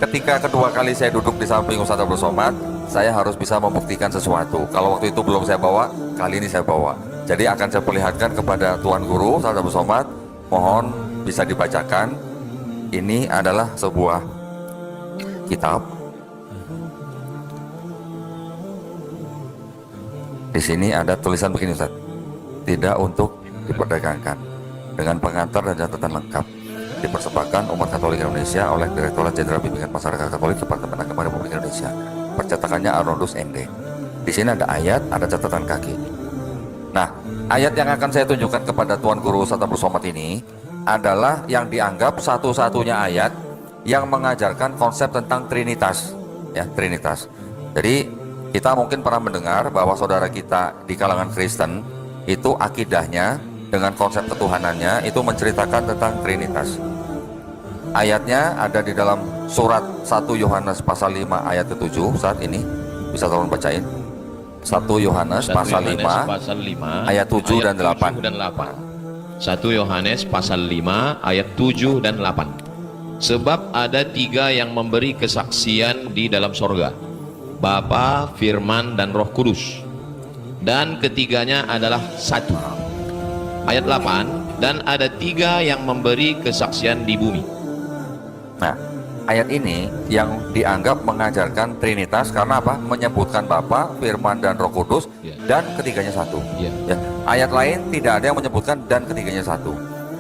ketika kedua kali saya duduk di samping Ustadz Abdul Somad, saya harus bisa membuktikan sesuatu. Kalau waktu itu belum saya bawa, kali ini saya bawa. Jadi akan saya perlihatkan kepada Tuan Guru Ustadz Abdul Somad, mohon bisa dibacakan. Ini adalah sebuah kitab. Di sini ada tulisan begini Ustadz, tidak untuk diperdagangkan, dengan pengantar dan catatan lengkap, dipersembahkan umat Katolik Indonesia oleh Direktorat Jenderal Bimbingan Masyarakat Katolik Departemen Agama Republik Indonesia. Percetakannya Arnoldus MD. Di sini ada ayat, ada catatan kaki. Nah, ayat yang akan saya tunjukkan kepada Tuan Guru Ustadz Abdul Somad ini adalah yang dianggap satu-satunya ayat yang mengajarkan konsep tentang Trinitas, ya, Trinitas. Jadi kita mungkin pernah mendengar bahwa saudara kita di kalangan Kristen itu akidahnya dengan konsep ketuhanannya itu menceritakan tentang Trinitas. Ayatnya ada di dalam surat 1 Yohanes pasal 5 ayat ke-7 saat ini. Bisa tolong bacain. 1 Yohanes pasal 5 ayat 7 dan 8. 1 Yohanes pasal 5 ayat 7 dan 8. Sebab ada 3 yang memberi kesaksian di dalam sorga, Bapa, Firman, dan Roh Kudus, dan ketiganya adalah satu. Ayat 8, dan ada 3 yang memberi kesaksian di bumi. Nah, ayat ini yang dianggap mengajarkan Trinitas karena apa? Menyebutkan Bapa, Firman, dan Roh Kudus, dan ketiganya satu. Ya. Ayat lain tidak ada yang menyebutkan dan ketiganya satu.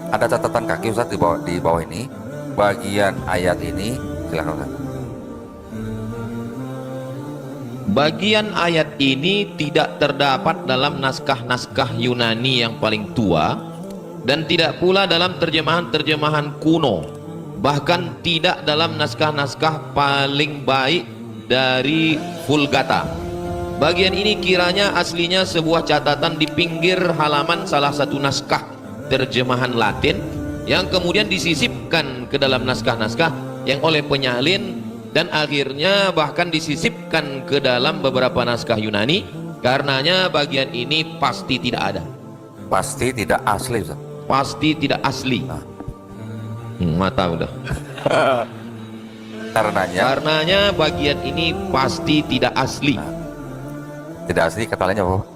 Ada catatan kaki Ustaz di bawah ini. Bagian ayat ini, silakan Ustaz. Bagian ayat ini tidak terdapat dalam naskah-naskah Yunani yang paling tua, dan tidak pula dalam terjemahan-terjemahan kuno, bahkan tidak dalam naskah-naskah paling baik dari Vulgata. Bagian ini kiranya aslinya sebuah catatan di pinggir halaman salah satu naskah terjemahan Latin yang kemudian disisipkan ke dalam naskah-naskah yang oleh penyalin, dan akhirnya bahkan disisipkan ke dalam beberapa naskah Yunani. Karenanya bagian ini pasti tidak ada, Pasti tidak asli Ustaz. pasti tidak asli. Mata udah. Karenanya Bagian ini pasti tidak asli. tidak asli, kata lainnya apa?